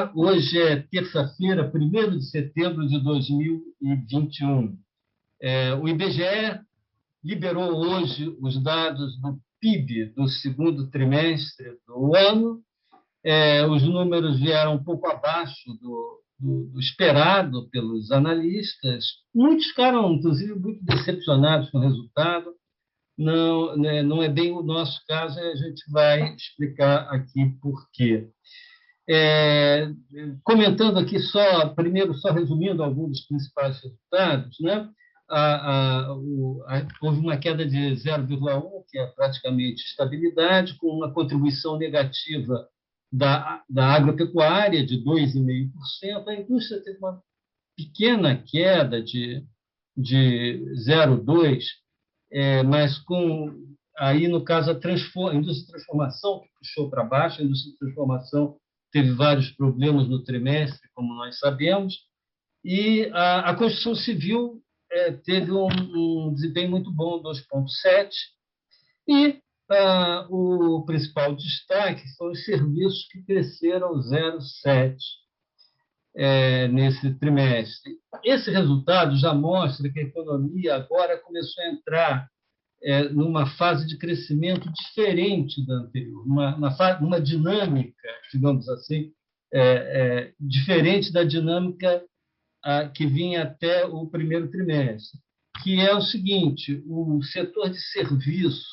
Olá, hoje é terça-feira, 1º de setembro de 2021. O IBGE liberou hoje os dados do PIB do segundo trimestre do ano. Os números vieram um pouco abaixo do esperado pelos analistas. Muitos ficaram, inclusive, muito decepcionados com o resultado. Não, né, não é bem o nosso caso, e a gente vai explicar aqui por quê. Comentando aqui primeiro, só resumindo alguns dos principais resultados, né? Houve uma queda de 0,1, que é praticamente estabilidade, com uma contribuição negativa da agropecuária de 2,5%. A indústria teve uma pequena queda de 0,2%, mas aí, no caso, a indústria de transformação que puxou para baixo. A indústria de transformação teve vários problemas no trimestre, como nós sabemos, e a construção civil teve um desempenho muito bom, 2,7%, e o principal destaque são os serviços, que cresceram 0,7% nesse trimestre. Esse resultado já mostra que a economia agora começou a entrar numa fase de crescimento diferente da anterior, uma dinâmica, digamos assim, diferente da dinâmica que vinha até o primeiro trimestre, que é o seguinte: o setor de serviços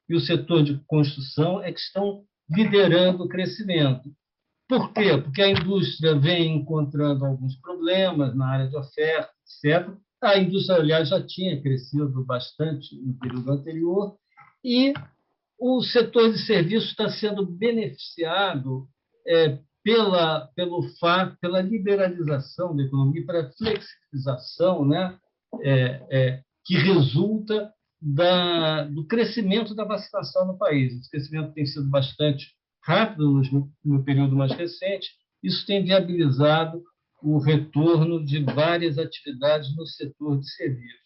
e o setor de construção que estão liderando o crescimento. Por quê? Porque a indústria vem encontrando alguns problemas na área de oferta, etc. A indústria, aliás, já tinha crescido bastante no período anterior, e o setor de serviços está sendo beneficiado pela liberalização da economia, pela flexibilização, né, que resulta do crescimento da vacinação no país. Esse crescimento tem sido bastante rápido no período mais recente. Isso tem viabilizado o retorno de várias atividades no setor de serviços.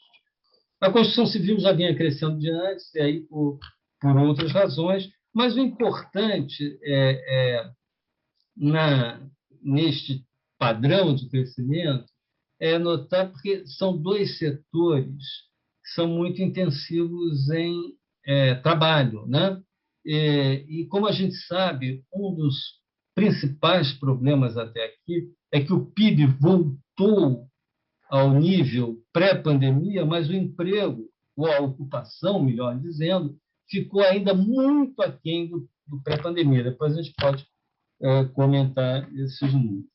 A construção civil já vinha crescendo de antes, e aí por outras razões, mas o importante neste padrão de crescimento é notar, porque são dois setores que são muito intensivos em trabalho, né? E, como a gente sabe, um dos principais problemas até aqui é que o PIB voltou ao nível pré-pandemia, mas o emprego, ou a ocupação, melhor dizendo, ficou ainda muito aquém do pré-pandemia. Depois a gente pode comentar esses números.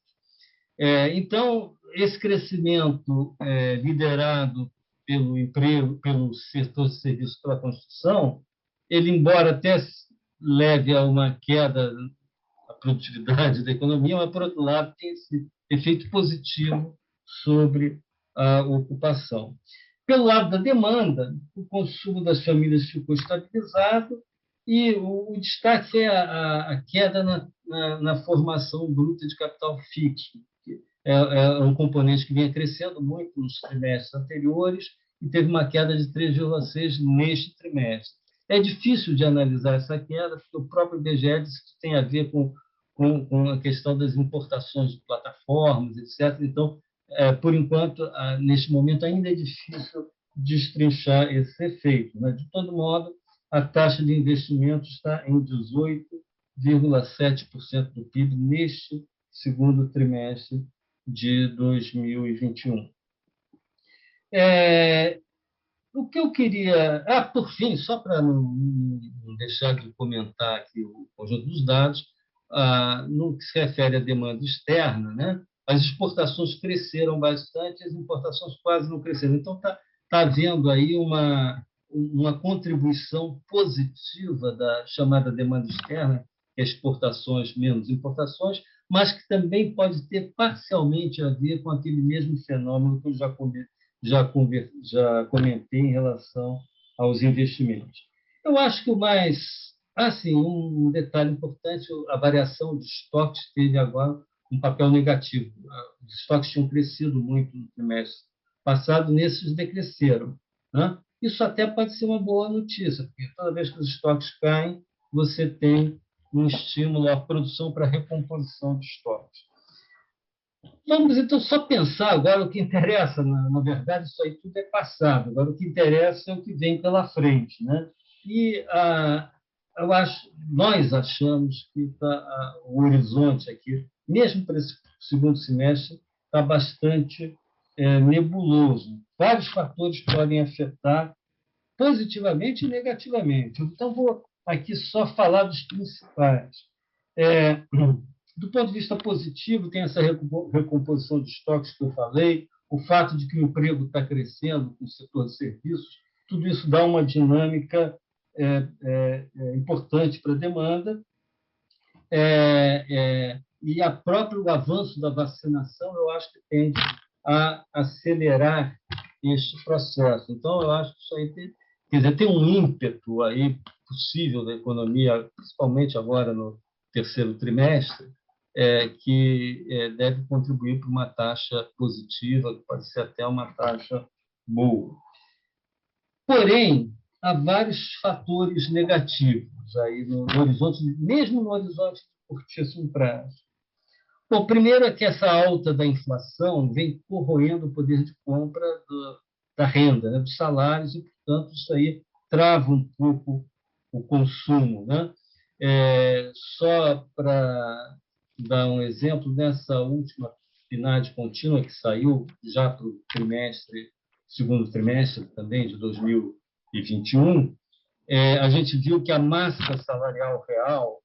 Então, esse crescimento liderado pelo emprego, pelo setor de serviços, pela construção, ele, embora até leve a uma queda da produtividade da economia, mas, por outro lado, tem esse efeito positivo sobre a ocupação. Pelo lado da demanda, o consumo das famílias ficou estabilizado, e o destaque foi a queda na formação bruta de capital fixo, que é um componente que vinha crescendo muito nos trimestres anteriores e teve uma queda de 3,6% neste trimestre. É difícil de analisar essa queda, porque o próprio IBGE diz que tem a ver com a questão das importações de plataformas, etc. Então, por enquanto, neste momento, ainda é difícil destrinchar esse efeito, né? De todo modo, a taxa de investimento está em 18,7% do PIB neste segundo trimestre de 2021. O que eu queria... por fim, só para não deixar de comentar aqui o conjunto dos dados, no que se refere à demanda externa, né, as exportações cresceram bastante, as importações quase não cresceram. Então, está havendo aí uma contribuição positiva da chamada demanda externa, que é exportações menos importações, mas que também pode ter parcialmente a ver com aquele mesmo fenômeno que eu já comentei em relação aos investimentos. Eu acho que um detalhe importante: a variação de estoques teve agora um papel negativo. Os estoques tinham crescido muito no trimestre passado, nesses decresceram, né? Isso até pode ser uma boa notícia, porque toda vez que os estoques caem, você tem um estímulo à produção para recomposição de estoques. Vamos, então, só pensar agora o que interessa. Na verdade, isso aí tudo é passado. Agora, o que interessa é o que vem pela frente, né? E nós achamos que o horizonte aqui, mesmo para esse segundo semestre, está bastante nebuloso. Vários fatores podem afetar positivamente e negativamente. Então, vou aqui só falar dos principais. É, do ponto de vista positivo, tem essa recomposição de estoques que eu falei, o fato de que o emprego está crescendo no setor de serviços, tudo isso dá uma dinâmica importante para a demanda, e o avanço da vacinação, eu acho que tende a acelerar este processo. Então, eu acho que isso aí quer dizer, tem um ímpeto aí possível da economia, principalmente agora no terceiro trimestre, que deve contribuir para uma taxa positiva, que pode ser até uma taxa boa. Porém, há vários fatores negativos aí no horizonte, mesmo no horizonte de curtíssimo prazo. Bom, primeiro é que essa alta da inflação vem corroendo o poder de compra da renda, né, dos salários, e, portanto, isso aí trava um pouco o consumo, né? Só para dar um exemplo, nessa última PNAD contínua que saiu já para o segundo trimestre também de 2021, a gente viu que a massa salarial real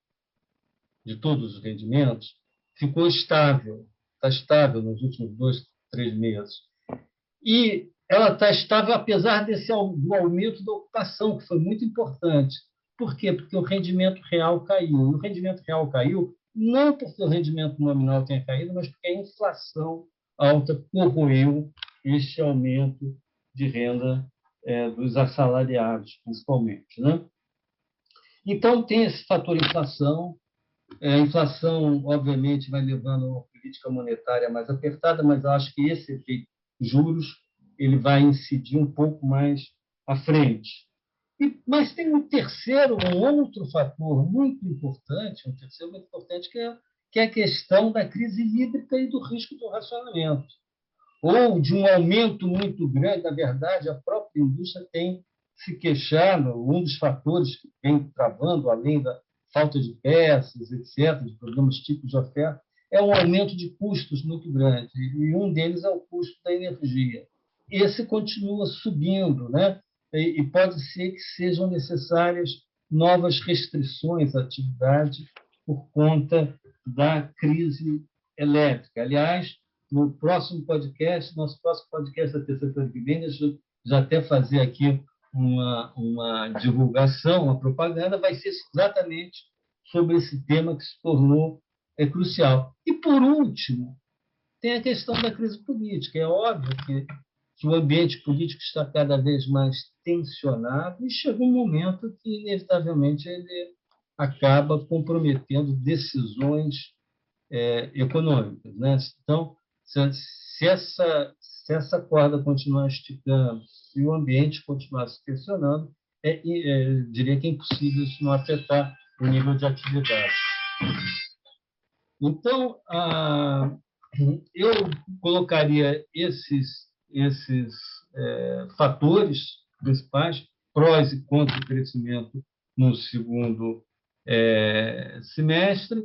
de todos os rendimentos ficou estável, está estável nos últimos 2, 3 meses. E ela está estável apesar do aumento da ocupação, que foi muito importante. Por quê? Porque o rendimento real caiu. E o rendimento real caiu não porque o rendimento nominal tenha caído, mas porque a inflação alta corroeu este aumento de renda dos assalariados, principalmente, né? Então, tem esse fator inflação. A inflação, obviamente, vai levando a uma política monetária mais apertada, mas acho que esse efeito juros ele vai incidir um pouco mais à frente. Mas tem um outro fator muito importante, que é a questão da crise hídrica e do risco do racionamento, ou de um aumento muito grande. Na verdade, a própria indústria tem se queixado, um dos fatores que vem travando, além da falta de peças, etc., de problemas tipos de oferta, é um aumento de custos muito grande, e um deles é o custo da energia. Esse continua subindo, né? E pode ser que sejam necessárias novas restrições à atividade por conta da crise elétrica. Aliás, no próximo podcast, nosso próximo podcast da terça-feira que vem, deixa eu já até fazer aqui uma divulgação, uma propaganda, vai ser exatamente sobre esse tema que se tornou crucial. E, por último, tem a questão da crise política. É óbvio que o ambiente político está cada vez mais tensionado e chega um momento que, inevitavelmente, ele acaba comprometendo decisões econômicas, né? Então, se essa corda continuar esticando, se o ambiente continuar se tensionando, diria que é impossível isso não afetar o nível de atividade. Então, eu colocaria esses fatores principais, prós e contras do crescimento no segundo semestre.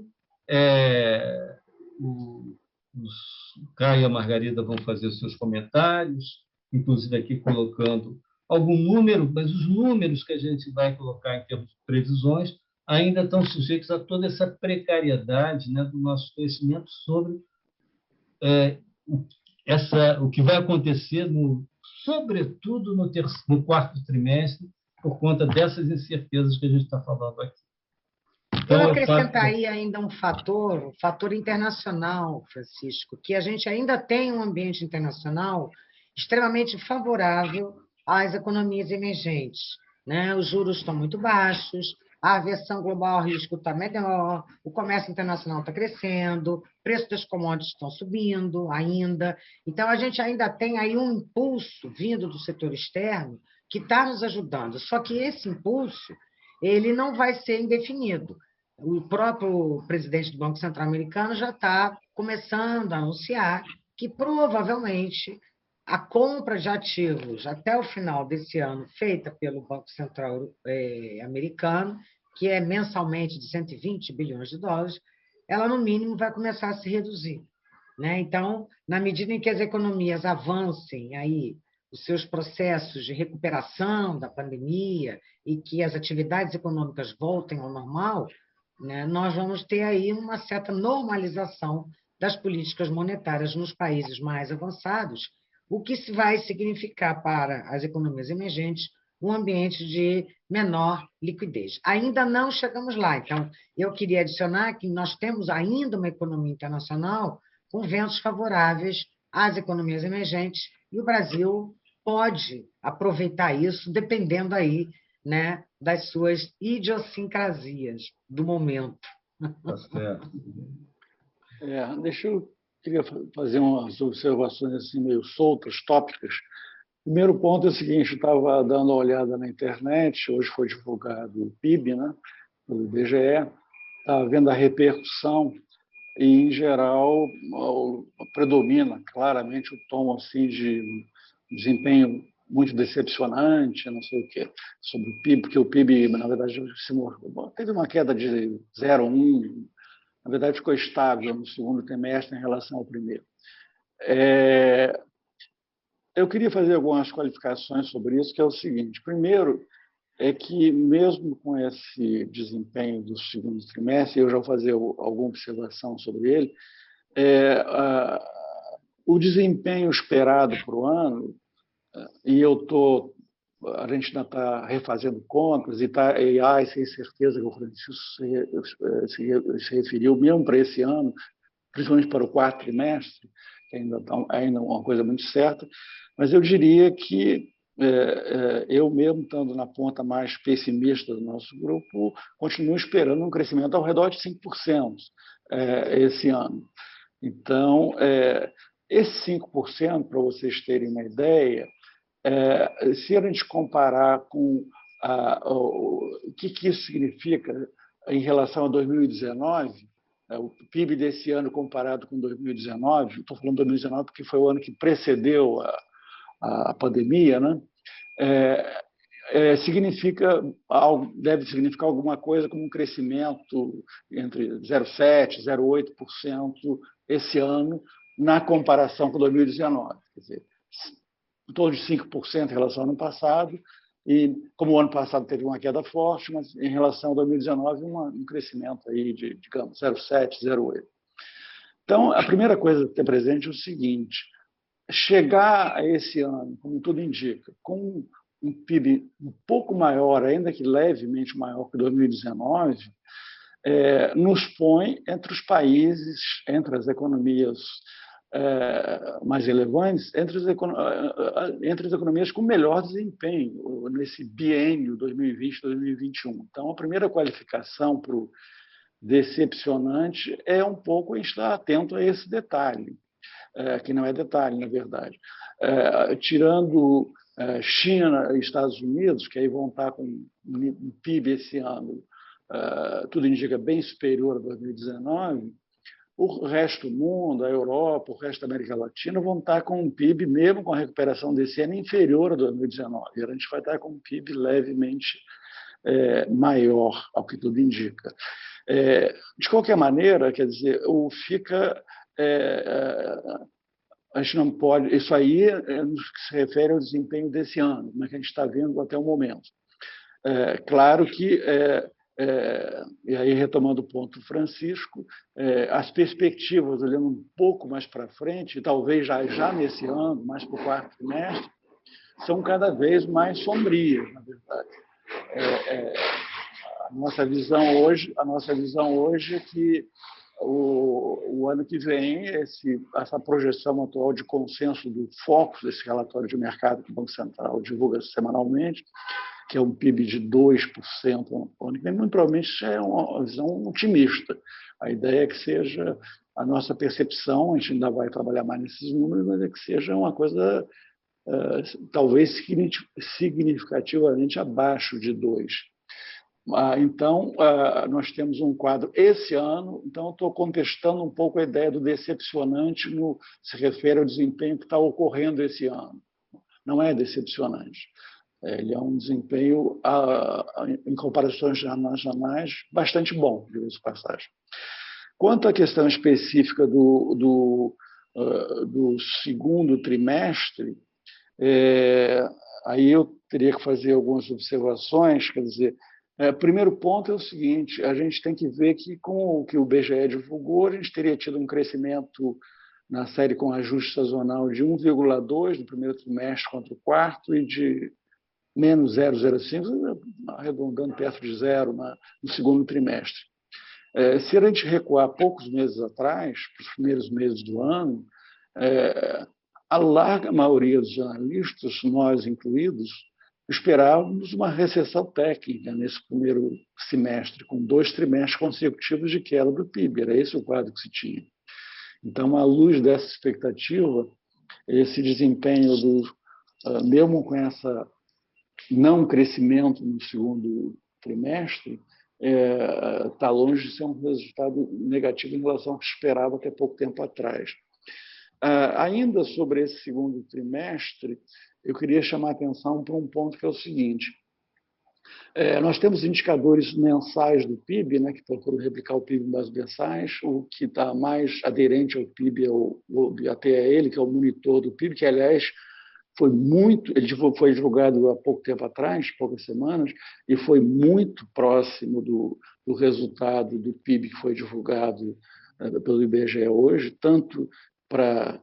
O Caio e a Margarida vão fazer os seus comentários, inclusive aqui colocando algum número, mas os números que a gente vai colocar em termos de previsões ainda estão sujeitos a toda essa precariedade, né, do nosso conhecimento sobre o que vai acontecer, sobretudo no quarto trimestre, por conta dessas incertezas que a gente está falando aqui. Eu acrescentaria ainda um fator internacional, Francisco, que a gente ainda tem um ambiente internacional extremamente favorável às economias emergentes, né? Os juros estão muito baixos, a aversão global ao risco está melhor, o comércio internacional está crescendo, o preço das commodities estão subindo ainda. Então, a gente ainda tem aí um impulso vindo do setor externo que está nos ajudando. Só que esse impulso ele não vai ser indefinido. O próprio presidente do Banco Central americano já está começando a anunciar que provavelmente a compra de ativos até o final desse ano, feita pelo Banco Central americano, que é mensalmente de 120 bilhões de dólares, ela, no mínimo, vai começar a se reduzir, né? Então, na medida em que as economias avancem aí os seus processos de recuperação da pandemia e que as atividades econômicas voltem ao normal, né, nós vamos ter aí uma certa normalização das políticas monetárias nos países mais avançados, o que vai significar para as economias emergentes um ambiente de menor liquidez. Ainda não chegamos lá, então eu queria adicionar que nós temos ainda uma economia internacional com ventos favoráveis às economias emergentes e o Brasil pode aproveitar isso dependendo aí, né, das suas idiosincrasias do momento. Tá certo. Queria fazer umas observações assim, meio soltas, tópicas. O primeiro ponto é o seguinte: eu estava dando uma olhada na internet, hoje foi divulgado o PIB, né, pelo IBGE, estava vendo a repercussão e, em geral, predomina claramente o tom assim, de desempenho muito decepcionante, não sei o quê, sobre o PIB, porque o PIB, na verdade, teve uma queda de 0,1%, na verdade, ficou estável no segundo trimestre em relação ao primeiro. Eu queria fazer algumas qualificações sobre isso, que é o seguinte: primeiro, é que, mesmo com esse desempenho do segundo trimestre, eu já vou fazer alguma observação sobre ele, o desempenho esperado para o ano, e a gente ainda está refazendo contas, e há essa incerteza que o Francisco se referiu, mesmo para esse ano, principalmente para o quarto trimestre, que ainda é uma coisa muito certa, mas eu diria que eu mesmo, estando na ponta mais pessimista do nosso grupo, continuo esperando um crescimento ao redor de 5% esse ano. Então, esses 5%, para vocês terem uma ideia, se a gente comparar com o que isso significa em relação a 2019, o PIB desse ano comparado com 2019, estou falando 2019 porque foi o ano que precedeu a pandemia, né? Deve significar alguma coisa como um crescimento entre 0,7% e 0,8% esse ano, na comparação com 2019. Quer dizer, em torno de 5% em relação ao ano passado, e como o ano passado teve uma queda forte, mas em relação a 2019, um crescimento aí de, digamos, 0,7%, 0,8%. Então, a primeira coisa a ter presente é o seguinte: chegar a esse ano, como tudo indica, com um PIB um pouco maior, ainda que levemente maior que 2019, nos põe entre os países, entre as economias mais relevantes, entre as economias com melhor desempenho nesse biênio 2020-2021. Então, a primeira qualificação para o decepcionante é um pouco estar atento a esse detalhe, que não é detalhe, na verdade. Tirando China e Estados Unidos, que aí vão estar com um PIB esse ano, tudo indica bem superior a 2019, o resto do mundo, a Europa, o resto da América Latina, vão estar com um PIB, mesmo com a recuperação desse ano, inferior a 2019. E a gente vai estar com um PIB levemente maior, ao que tudo indica. De qualquer maneira, quer dizer, a gente não pode. Isso aí no que se refere ao desempenho desse ano, como é que a gente está vendo até o momento. Claro que, e aí retomando o ponto do Francisco, as perspectivas, olhando um pouco mais para frente, talvez já nesse ano, mais para o quarto trimestre, são cada vez mais sombrias, na verdade. A nossa visão hoje é que o ano que vem, essa projeção atual de consenso do Focus, desse relatório de mercado que o Banco Central divulga semanalmente, que é um PIB de 2% no ano que vem, muito provavelmente é uma visão otimista. A ideia é que seja a nossa percepção, a gente ainda vai trabalhar mais nesses números, mas é que seja uma coisa talvez significativamente abaixo de 2%. Então, nós temos um quadro esse ano, então eu estou contestando um pouco a ideia do decepcionante no se refere ao desempenho que está ocorrendo esse ano. Não é decepcionante. Ele é um desempenho, em comparações internacionais, bastante bom, diga-se de passagem. Quanto à questão específica do segundo trimestre, aí eu teria que fazer algumas observações, quer dizer, primeiro ponto é o seguinte, a gente tem que ver que com o que o BGE divulgou, a gente teria tido um crescimento na série com ajuste sazonal de 1,2 no primeiro trimestre contra o quarto e de menos 0,05, arredondando perto de zero no segundo trimestre. Se a gente recuar poucos meses atrás, para os primeiros meses do ano, a larga maioria dos analistas, nós incluídos, esperávamos uma recessão técnica nesse primeiro semestre, com 2 trimestres consecutivos de queda do PIB. Era esse o quadro que se tinha. Então, à luz dessa expectativa, esse desempenho, mesmo com essa não crescimento no segundo trimestre, está longe de ser um resultado negativo em relação ao que se esperava até pouco tempo atrás. Ainda sobre esse segundo trimestre, eu queria chamar a atenção para um ponto que é o seguinte. Nós temos indicadores mensais do PIB, né, que procuram replicar o PIB em bases mensais. O que está mais aderente ao PIB até ele, que é o monitor do PIB, que, aliás, ele foi divulgado há pouco tempo atrás, poucas semanas, e foi muito próximo do resultado do PIB que foi divulgado pelo IBGE hoje, tanto para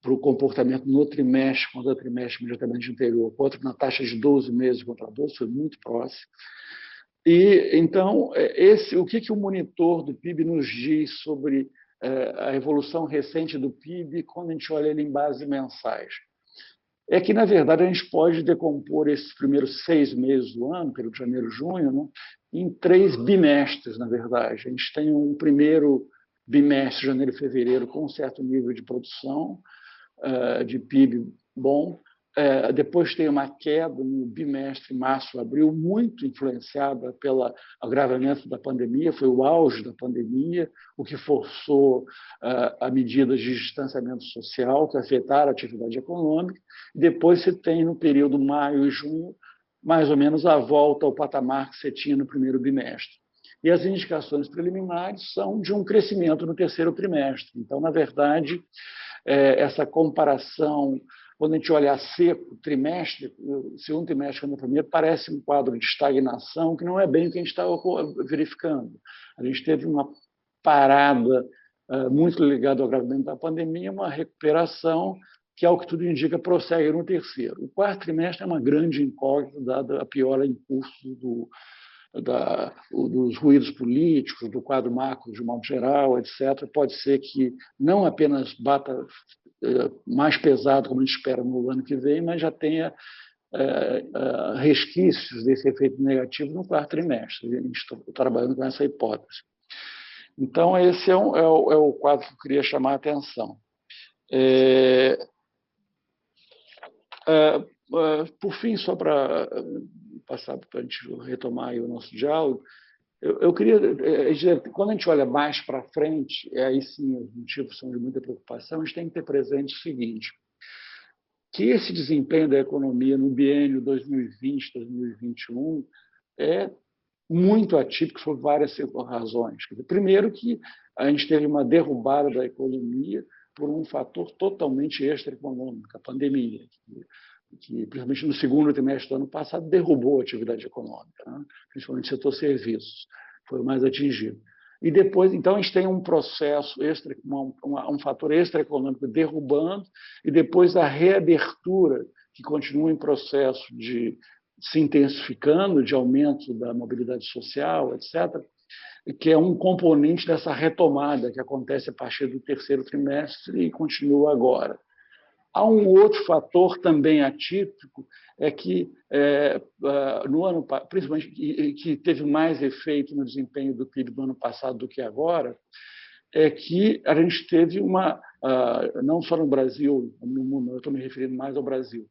o comportamento no trimestre quanto no trimestre imediatamente anterior, quanto na taxa de 12 meses contra 12, foi muito próximo. E, então, o que o monitor do PIB nos diz sobre a evolução recente do PIB quando a gente olha ele em bases mensais? É que, na verdade, a gente pode decompor esses primeiros 6 meses do ano, período de janeiro e junho, né, em 3 bimestres, na verdade. A gente tem um primeiro bimestre, janeiro e fevereiro, com um certo nível de produção, de PIB bom. Depois tem uma queda no bimestre março-abril, muito influenciada pelo agravamento da pandemia, foi o auge da pandemia, o que forçou a medidas de distanciamento social que afetaram a atividade econômica. Depois você tem, no período maio e junho, mais ou menos a volta ao patamar que você tinha no primeiro bimestre. E as indicações preliminares são de um crescimento no terceiro trimestre. Então, na verdade, essa comparação, quando a gente olha a seco, trimestre, segundo trimestre contra o primeiro, parece um quadro de estagnação, que não é bem o que a gente estava verificando. A gente teve uma parada muito ligada ao agravamento da pandemia, uma recuperação que, ao que tudo indica, prossegue no terceiro. O quarto trimestre é uma grande incógnita, dada a piora em curso dos ruídos políticos, do quadro macro de modo geral, etc. Pode ser que não apenas bata mais pesado, como a gente espera no ano que vem, mas já tenha resquícios desse efeito negativo no quarto trimestre. A gente está trabalhando com essa hipótese. Então, esse é o quadro que eu queria chamar a atenção. Por fim, só para passar para a gente retomar aí o nosso diálogo, eu queria dizer, quando a gente olha mais para frente, aí sim os motivos são de muita preocupação, a gente tem que ter presente o seguinte, que esse desempenho da economia no biênio 2020-2021 é muito atípico por várias razões. Primeiro que a gente teve uma derrubada da economia por um fator totalmente extraeconômico, a pandemia, que principalmente no segundo trimestre do ano passado, derrubou a atividade econômica, né? Principalmente o setor serviços, foi o mais atingido. E depois, então, a gente tem um processo, um fator extraeconômico derrubando, e depois a reabertura, que continua em processo de se intensificando, de aumento da mobilidade social, etc., que é um componente dessa retomada que acontece a partir do terceiro trimestre e continua agora. Há um outro fator também atípico, que no ano, principalmente que teve mais efeito no desempenho do PIB do ano passado do que agora, é que a gente teve não só no Brasil, no mundo, eu estou me referindo mais ao Brasil,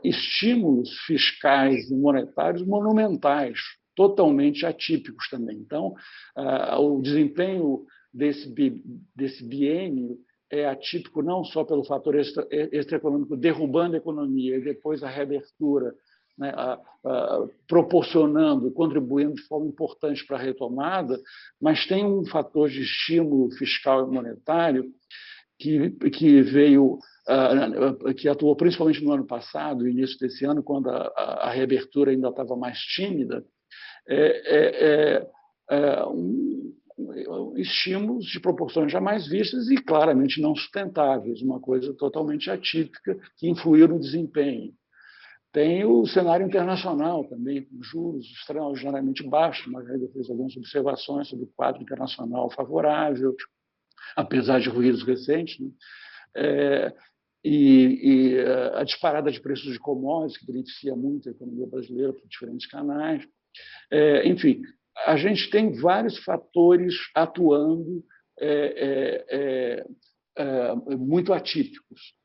estímulos fiscais e monetários monumentais, totalmente atípicos também. Então, o desempenho desse biênio é atípico não só pelo fator extraeconômico derrubando a economia e depois a reabertura, né, proporcionando, contribuindo de forma importante para a retomada, mas tem um fator de estímulo fiscal e monetário que veio, que atuou principalmente no ano passado, no início desse ano, quando a reabertura ainda estava mais tímida, estímulos de proporções jamais vistas e claramente não sustentáveis, uma coisa totalmente atípica que influiu no desempenho. Tem o cenário internacional também, com juros extraordinariamente baixos. Margarida fez algumas observações sobre o quadro internacional favorável, apesar de ruídos recentes, né? E a disparada de preços de commodities, que beneficia muito a economia brasileira por diferentes canais. Enfim, a gente tem vários fatores atuando muito atípicos.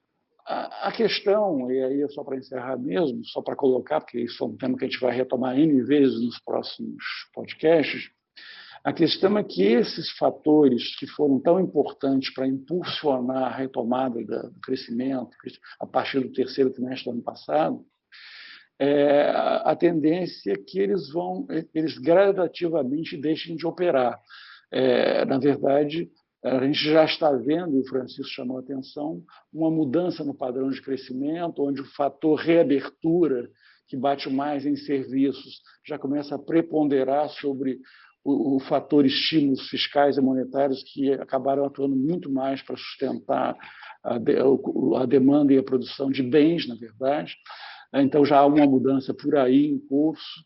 A questão, e aí é só para encerrar mesmo, só para colocar, porque isso é um tema que a gente vai retomar N vezes nos próximos podcasts, a questão é que esses fatores que foram tão importantes para impulsionar a retomada do crescimento a partir do terceiro trimestre do ano passado, a tendência é que eles gradativamente deixem de operar. Na verdade, a gente já está vendo, e o Francisco chamou a atenção, uma mudança no padrão de crescimento, onde o fator reabertura, que bate mais em serviços, já começa a preponderar sobre o fator estímulos fiscais e monetários, que acabaram atuando muito mais para sustentar a demanda e a produção de bens, na verdade. Então, já há uma mudança por aí em curso.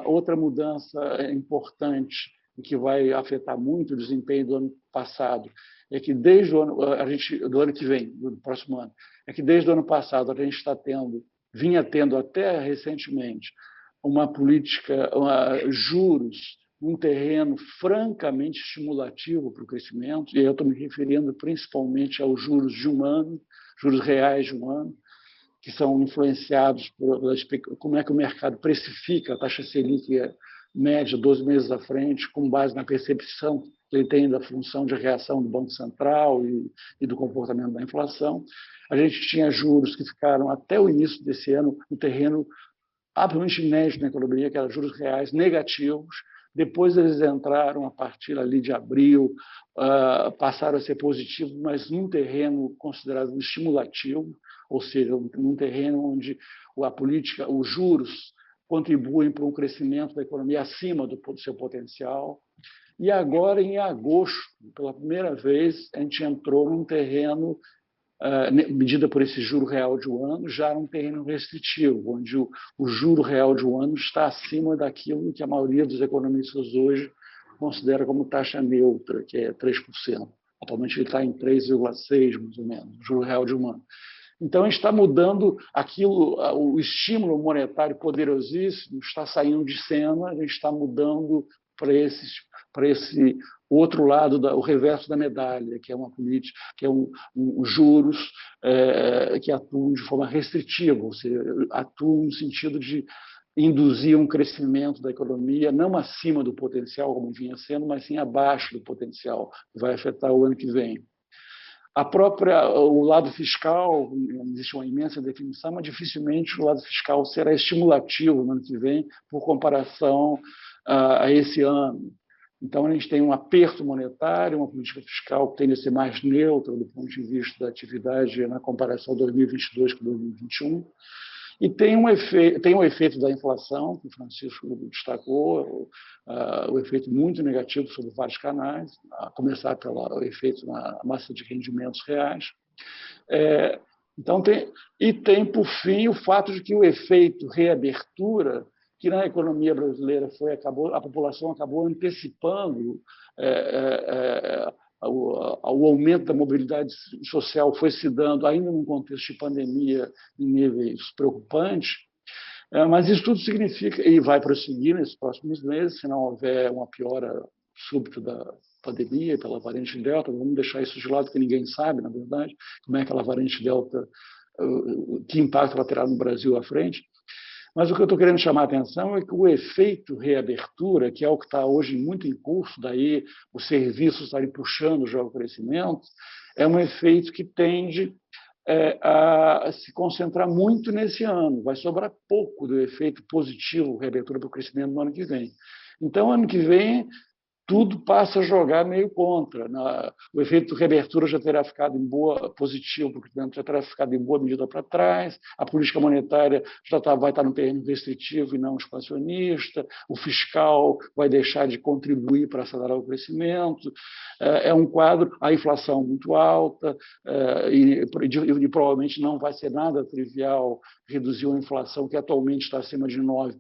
Outra mudança importante, que vai afetar muito o desempenho do ano passado, é que desde o ano, do ano que vem, do próximo ano, é que desde o ano passado a gente vinha tendo até recentemente uma política, juros, um terreno francamente estimulativo para o crescimento, e eu estou me referindo principalmente aos juros de um ano, juros reais de um ano, que são influenciados por como é que o mercado precifica a taxa Selic média 12 meses à frente, com base na percepção que ele tem da função de reação do Banco Central e do comportamento da inflação. A gente tinha juros que ficaram até o início desse ano no terreno absolutamente inédito na economia, que eram juros reais negativos. Depois eles entraram a partir ali de abril, passaram a ser positivos, mas num terreno considerado estimulativo, ou seja, num terreno onde a política, os juros contribuem para um crescimento da economia acima do seu potencial. E agora, em agosto, pela primeira vez, a gente entrou num terreno, medida por esse juro real de um ano, já num terreno restritivo, onde o juro real de um ano está acima daquilo que a maioria dos economistas hoje considera como taxa neutra, que é 3%. Atualmente ele está em 3,6%, mais ou menos, o juro real de um ano. Então, a gente está mudando aquilo, o estímulo monetário poderosíssimo está saindo de cena, a gente está mudando para esse outro lado, o reverso da medalha, que é uma política, que é juros que atuam de forma restritiva, ou seja, atuam no sentido de induzir um crescimento da economia, não acima do potencial, como vinha sendo, mas sim abaixo do potencial, que vai afetar o ano que vem. O lado fiscal, existe uma imensa definição, mas dificilmente o lado fiscal será estimulativo no ano que vem, por comparação a esse ano. Então, a gente tem um aperto monetário, uma política fiscal que tende a ser mais neutra do ponto de vista da atividade na comparação 2022 com 2021. E tem um efeito da inflação, que o Francisco destacou, o efeito muito negativo sobre vários canais, a começar pelo efeito na massa de rendimentos reais. Então, tem, por fim, o fato de que o efeito reabertura, que na economia brasileira a população acabou antecipando o aumento da mobilidade social, foi se dando ainda num contexto de pandemia em níveis preocupantes, mas isso tudo significa, e vai prosseguir nesses próximos meses, se não houver uma piora súbita da pandemia pela variante Delta. Vamos deixar isso de lado, porque ninguém sabe, na verdade, como é que aquela variante Delta, que impacto ela terá no Brasil à frente. Mas o que eu estou querendo chamar a atenção é que o efeito reabertura, que é o que está hoje muito em curso, daí os serviços estarem puxando o jogo crescimento, é um efeito que tende a se concentrar muito nesse ano. Vai sobrar pouco do efeito positivo reabertura para o crescimento no ano que vem. Então, ano que vem, tudo passa a jogar meio contra. O efeito reabertura já terá ficado positivo, porque já terá ficado em boa medida para trás, a política monetária vai estar no terreno restritivo e não expansionista, o fiscal vai deixar de contribuir para acelerar o crescimento, é um quadro, a inflação muito alta, e provavelmente não vai ser nada trivial reduzir a inflação, que atualmente está acima de 9%,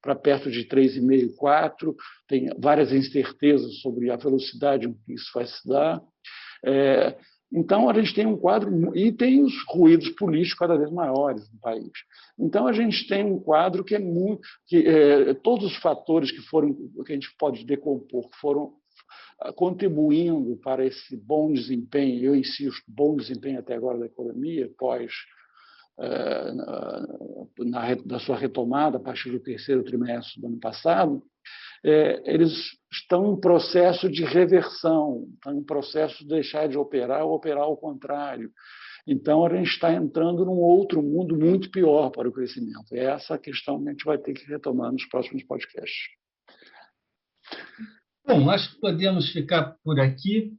para perto de 3,5%, 4%, tem várias incertezas sobre a velocidade com que isso vai se dar. Então, a gente tem um quadro, e tem os ruídos políticos cada vez maiores no país. Então, a gente tem um quadro que é muito. Todos os fatores que a gente pode decompor, que foram contribuindo para esse bom desempenho, eu insisto, bom desempenho até agora da economia, da sua retomada a partir do terceiro trimestre do ano passado, eles estão em processo de reversão, estão em processo de deixar de operar ou operar ao contrário. Então, a gente está entrando num outro mundo muito pior para o crescimento. É essa a questão que a gente vai ter que retomar nos próximos podcasts. Bom, acho que podemos ficar por aqui.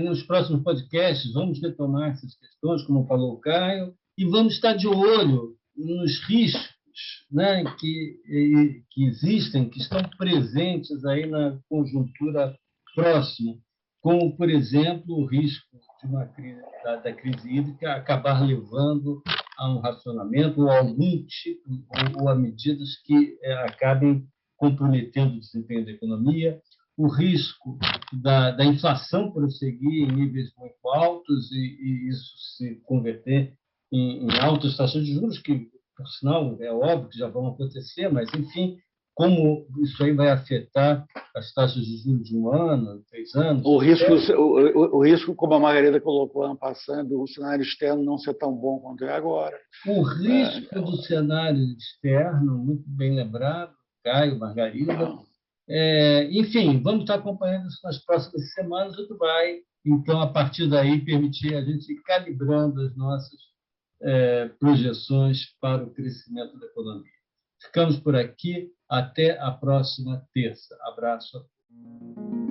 Nos próximos podcasts, vamos retomar essas questões, como falou o Caio, e vamos estar de olho nos riscos, né, que existem, que estão presentes aí na conjuntura próxima, como, por exemplo, o risco de uma crise, da crise hídrica acabar levando a um racionamento ou a algum tipo, ou a medidas que acabem comprometendo o desempenho da economia, o risco da inflação prosseguir em níveis muito altos e isso se converter em altas taxas de juros, que, por sinal, é óbvio que já vão acontecer, mas, enfim, como isso aí vai afetar as taxas de juros de 1 ano, 3 anos? O risco, como a Margarida colocou ano passado, o cenário externo não ser tão bom quanto é agora. O risco do cenário externo, muito bem lembrado, Caio, Margarida. Enfim, vamos estar acompanhando isso nas próximas semanas, o que vai, então, a partir daí, permitir a gente ir calibrando as nossas projeções para o crescimento da economia. Ficamos por aqui. Até a próxima terça. Abraço a todos.